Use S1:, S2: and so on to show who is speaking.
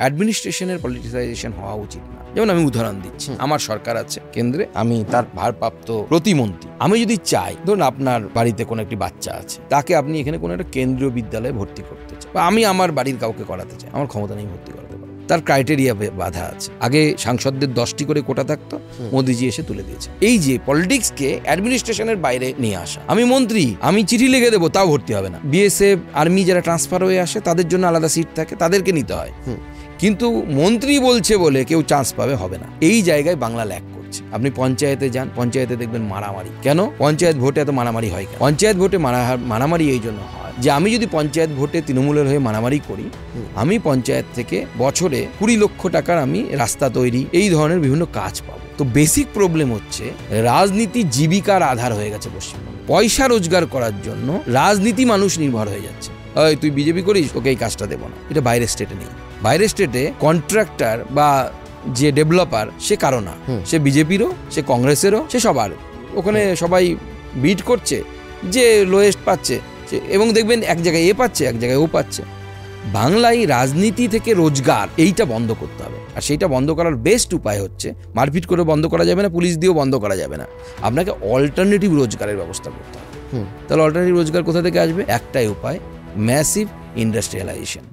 S1: অ্যাডমিনিস্ট্রেশনের politicisation হওয়া উচিত না। যেমন আমি উদাহরণ দিচ্ছি, আমার সরকার আছে কেন্দ্রে, আমি তার ভারপ্রাপ্ত প্রতিমন্ত্রী। আমি যদি চাই, ধরুন আপনার বাড়িতে কোনো একটি বাচ্চা আছে, তাকে আপনি এখানে কোনো একটা কেন্দ্রীয় বিদ্যালয়ে ভর্তি করতে চান, বা আমি আমার বাড়ির কাউকে করাতে চাই, আমার ক্ষমতা নেই ভর্তি করাতে পারবো। তার ক্রাইটেরিয়া বাধা আছে। আগে সাংসদদের 10টি করে কোটা থাকতো, মোদিজি এসে তুলে দিয়েছে। এই যে পলিটিক্সকে অ্যাডমিনিস্ট্রেশনের বাইরে নিয়ে আসা। আমি মন্ত্রী, আমি চিঠি লিখে দেবো, তাও ভর্তি হবে না। বিএসএফ, আর্মি যারা ট্রান্সফার হয়ে আসে, তাদের জন্য আলাদা সিট থাকে, তাদেরকে নিতে হয়। কিন্তু মন্ত্রী বলছে বলে কেউ চান্স পাবে হবে না। এই জায়গায় বাংলা ল্যাক করছে। আপনি পঞ্চায়েতে যান, পঞ্চায়েতে দেখবেন মারামারি। কেন পঞ্চায়েত ভোটে এত মারামারি হয়? কেন পঞ্চায়েত ভোটে মারামারি এই জন্য হয় যে আমি যদি পঞ্চায়েত ভোটে তৃণমূলের হয়ে মারামারি করি, আমি পঞ্চায়েত থেকে বছরে 20 লক্ষ টাকার আমি রাস্তা তৈরি, এই ধরনের বিভিন্ন কাজ পাবো। তো বেসিক প্রবলেম হচ্ছে রাজনীতি জীবিকার আধার হয়ে গেছে পশ্চিমবঙ্গে। পয়সা রোজগার করার জন্য রাজনীতি মানুষ নির্ভর হয়ে যাচ্ছে। তুই বিজেপি করিস, ওকে এই কাজটা দেবো না। এটা বাইরের স্টেটে নেই। বাইরের স্টেটে কন্ট্রাক্টর বা যে ডেভেলপার, সে কারো না, সে বিজেপিরও, সে কংগ্রেসেরও, সে সবার। ওখানে সবাই বিড করছে, যে লোয়েস্ট পাচ্ছে, এবং দেখবেন এক জায়গায় এ পাচ্ছে, এক জায়গায় ও পাচ্ছে। বাংলায় রাজনীতি থেকে রোজগার, এইটা বন্ধ করতে হবে। আর সেইটা বন্ধ করার বেস্ট উপায় হচ্ছে, মারপিট করে বন্ধ করা যাবে না, পুলিশ দিয়েও বন্ধ করা যাবে না, আপনাকে অল্টারনেটিভ রোজগারের ব্যবস্থা করতে হবে। তাহলে অল্টারনেটিভ রোজগার কোথা থেকে আসবে? একটাই উপায়, ম্যাসিভ ইন্ডাস্ট্রিয়ালাইজেশন।